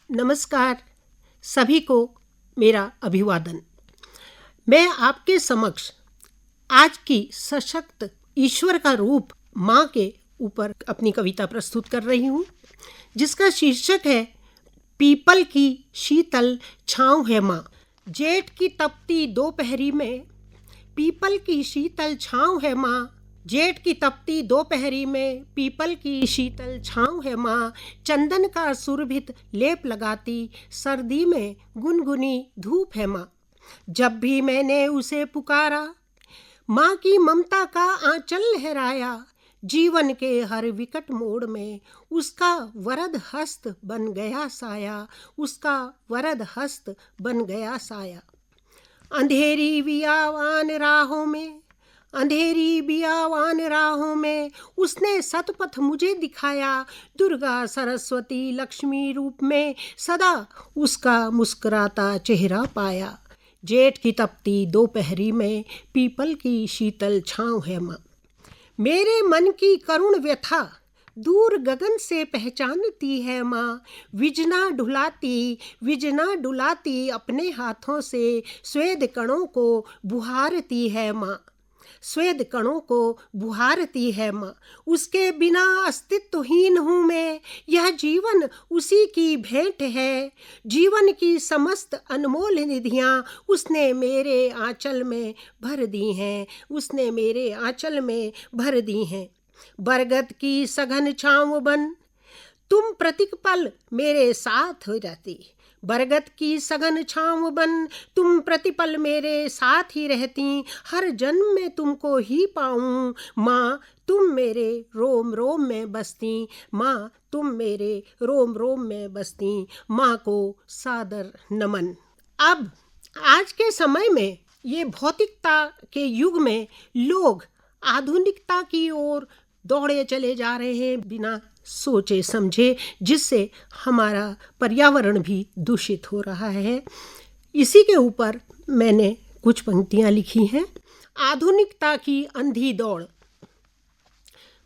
नमस्कार, सभी को मेरा अभिवादन। मैं आपके समक्ष आज की सशक्त ईश्वर का रूप माँ के ऊपर अपनी कविता प्रस्तुत कर रही हूँ, जिसका शीर्षक है पीपल की शीतल छाँव है माँ। जेठ की तपती दोपहरी में पीपल की शीतल छाँव है माँ। जेठ की तपती दोपहरी में पीपल की शीतल छाँव है माँ। चंदन का सुरभित लेप लगाती सर्दी में गुनगुनी धूप है माँ। जब भी मैंने उसे पुकारा, माँ की ममता का आंचल लहराया। जीवन के हर विकट मोड़ में उसका वरद हस्त बन गया साया। उसका वरद हस्त बन गया साया। अंधेरी बियावान राहों में उसने सतपथ मुझे दिखाया। दुर्गा सरस्वती लक्ष्मी रूप में सदा उसका मुस्कुराता चेहरा पाया। जेठ की तपती दोपहरी में पीपल की शीतल छाँव है माँ। मेरे मन की करुण व्यथा दूर गगन से पहचानती है माँ। विजना डुलाती अपने हाथों से स्वेद कणों को बुहारती है माँ। स्वेद कणों को बुहारती है माँ। उसके बिना अस्तित्वहीन हूँ मैं, यह जीवन उसी की भेंट है। जीवन की समस्त अनमोल निधियाँ उसने मेरे आंचल में भर दी हैं। उसने मेरे आंचल में भर दी हैं। बरगद की सघन छाँव बन तुम प्रतिपल मेरे साथ हो जाती। बरगद की सघन छाँव बन तुम प्रतिपल मेरे साथ ही रहती। हर जन्म में तुमको ही पाऊँ माँ, तुम मेरे रोम रोम में बसती। माँ, तुम मेरे रोम रोम में बसती। माँ को सादर नमन। अब आज के समय में ये भौतिकता के युग में लोग आधुनिकता की ओर दौड़े चले जा रहे हैं बिना सोचे समझे, जिससे हमारा पर्यावरण भी दूषित हो रहा है। इसी के ऊपर मैंने कुछ पंक्तियाँ लिखी हैं। आधुनिकता की अंधी दौड़,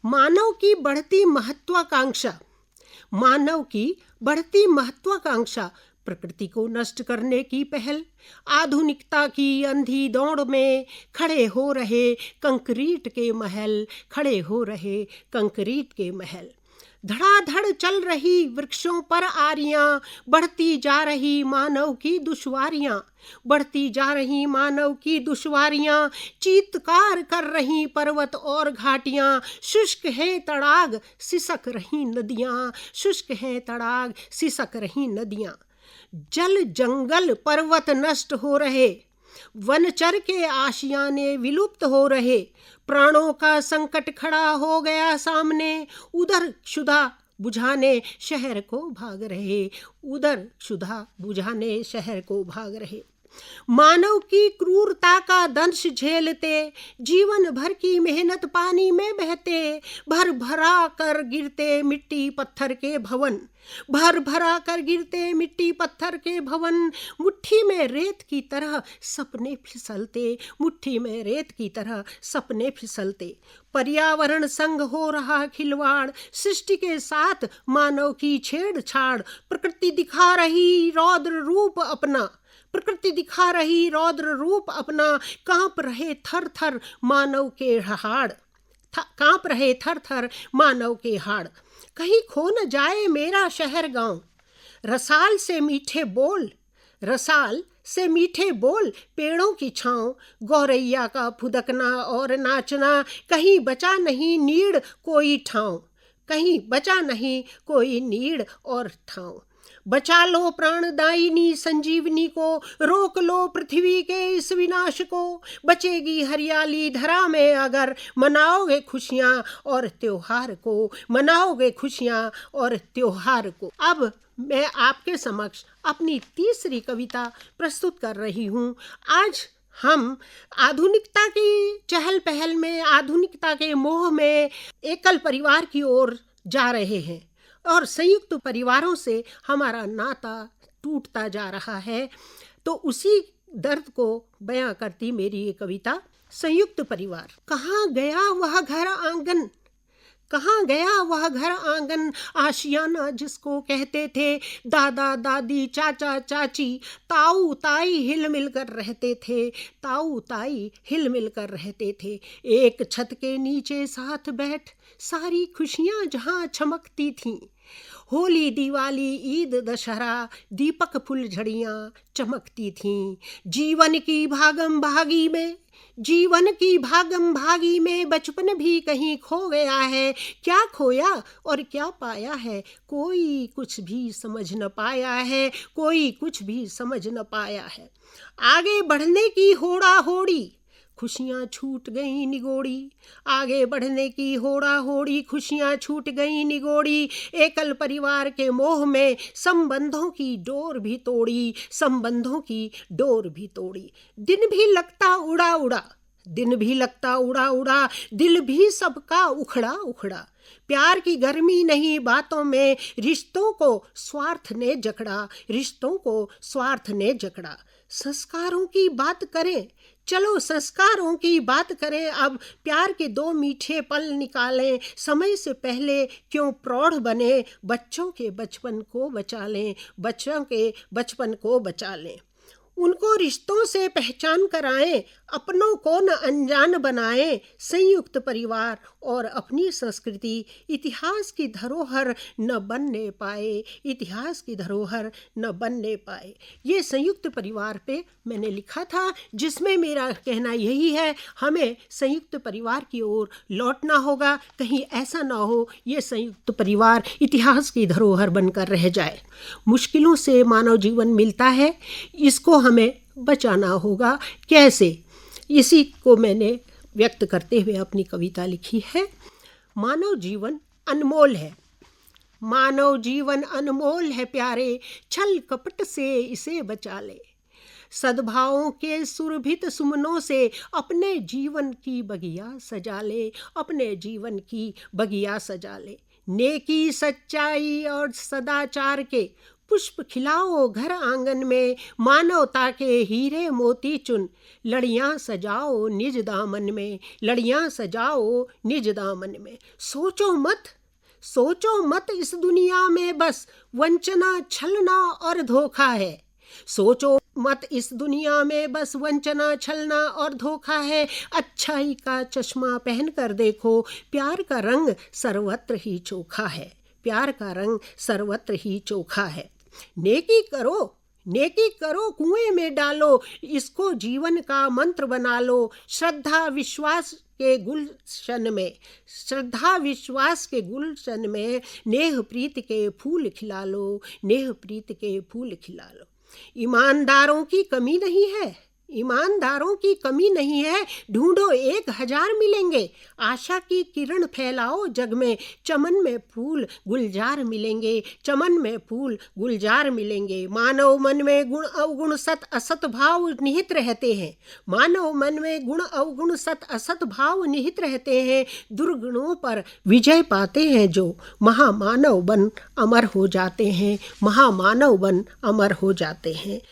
मानव की बढ़ती महत्वाकांक्षा, प्रकृति को नष्ट करने की पहल। आधुनिकता की अंधी दौड़ में खड़े हो रहे कंक्रीट के महल। धड़ाधड़ चल रही वृक्षों पर आरियां, बढ़ती जा रही मानव की दुश्वारियां। चीत्कार कर रही पर्वत और घाटियां। शुष्क है तड़ाग सिसक रही नदियां। जल जंगल पर्वत नष्ट हो रहे, वनचर के आशियाने विलुप्त हो रहे। प्राणों का संकट खड़ा हो गया सामने, उधर क्षुधा बुझाने शहर को भाग रहे। मानव की क्रूरता का दंश झेलते, जीवन भर की मेहनत पानी में बहते। भर भरा कर गिरते मिट्टी पत्थर के भवन। मुट्ठी में रेत की तरह सपने फिसलते। पर्यावरण संग हो रहा खिलवाड़, सृष्टि के साथ मानव की छेड़छाड़। प्रकृति दिखा रही रौद्र रूप अपना। कांप रहे थर थर मानव के हाड़। कहीं खो न जाए मेरा शहर गांव। रसाल से मीठे बोल पेड़ों की छाँव। गौरैया का फुदकना और नाचना, कहीं बचा नहीं नीड़ और ठाव। बचा लो प्राणदायिनी संजीवनी को, रोक लो पृथ्वी के इस विनाश को। बचेगी हरियाली धरा में अगर मनाओगे खुशियाँ और त्योहार को। अब मैं आपके समक्ष अपनी तीसरी कविता प्रस्तुत कर रही हूँ। आज हम आधुनिकता की चहल पहल में, आधुनिकता के मोह में एकल परिवार की ओर जा रहे हैं और संयुक्त परिवारों से हमारा नाता टूटता जा रहा है। तो उसी दर्द को बयां करती मेरी ये कविता। संयुक्त परिवार। कहाँ गया वह घर आंगन, कहाँ गया वह घर आंगन आशियाना जिसको कहते थे दादा दादी चाचा चाची, ताऊ ताई हिल मिल कर रहते थे, ताऊ ताई हिल मिल कर रहते थे। एक छत के नीचे साथ बैठ सारी खुशियाँ जहाँ चमकती थीं। होली दिवाली ईद दशहरा दीपक फुलझड़ियाँ चमकती थीं। जीवन की भागम भागी में बचपन भी कहीं खो गया है। क्या खोया और क्या पाया है, कोई कुछ भी समझ न पाया है, कोई कुछ भी समझ न पाया है। आगे बढ़ने की होड़ा होड़ी खुशियाँ छूट गई निगोड़ी, आगे बढ़ने की होड़ा होड़ी खुशियाँ छूट गई निगोड़ी। एकल परिवार के मोह में संबंधों की डोर भी तोड़ी, संबंधों की डोर भी तोड़ी। दिन भी लगता उड़ा उड़ा, दिन भी लगता उड़ा उड़ा, दिल भी सबका उखड़ा उखड़ा। प्यार की गर्मी नहीं बातों में, रिश्तों को स्वार्थ ने जकड़ा, रिश्तों को स्वार्थ ने जकड़ा। संस्कारों की बात करें, चलो संस्कारों की बात करें अब, प्यार के 2 मीठे पल निकालें। समय से पहले क्यों प्रौढ़ बने, बच्चों के बचपन को बचा लें, बच्चों के बचपन को बचा लें। उनको रिश्तों से पहचान कराएं, अपनों को न अनजान बनाएं। संयुक्त परिवार और अपनी संस्कृति इतिहास की धरोहर न बनने पाए, इतिहास की धरोहर न बनने पाए। ये संयुक्त परिवार पे मैंने लिखा था, जिसमें मेरा कहना यही है, हमें संयुक्त परिवार की ओर लौटना होगा। कहीं ऐसा ना हो ये संयुक्त परिवार इतिहास की धरोहर बनकर रह जाए। मुश्किलों से मानव जीवन मिलता है, इसको हमें बचाना होगा। कैसे, इसी को मैंने व्यक्त करते हुए अपनी कविता लिखी है। मानव जीवन अनमोल है, मानव जीवन अनमोल है प्यारे, छल कपट से इसे बचा ले। सद्भावों के सुरभित सुमनों से अपने जीवन की बगिया सजा ले, अपने जीवन की बगिया सजा ले। नेकी सच्चाई और सदाचार के पुष्प खिलाओ घर आंगन में, मानवता के हीरे मोती चुन लड़ियाँ सजाओ निज दामन में, लड़ियाँ सजाओ निज दामन में। सोचो मत इस दुनिया में बस वंचना छलना और धोखा है। सोचो मत इस दुनिया में बस वंचना छलना और धोखा है। अच्छाई का चश्मा पहन कर देखो, प्यार का रंग सर्वत्र ही चोखा है, प्यार का रंग सर्वत्र ही चोखा है। नेकी करो कुएं में डालो, इसको जीवन का मंत्र बना लो। श्रद्धा विश्वास के गुलशन में, श्रद्धा विश्वास के गुलशन में नेह प्रीत के फूल खिला लो, नेह प्रीत के फूल खिला लो। ईमानदारों की कमी नहीं है, ईमानदारों की कमी नहीं है, ढूंढो 1000 मिलेंगे। आशा की किरण फैलाओ जग में, चमन में फूल गुलजार मिलेंगे, चमन में फूल गुलजार मिलेंगे। मानव मन में गुण अवगुण सत असत भाव निहित रहते हैं, मानव मन में गुण अवगुण सत असत भाव निहित रहते हैं। दुर्गुणों पर विजय पाते हैं जो महामानव बन अमर हो जाते हैं, महामानव बन अमर हो जाते हैं।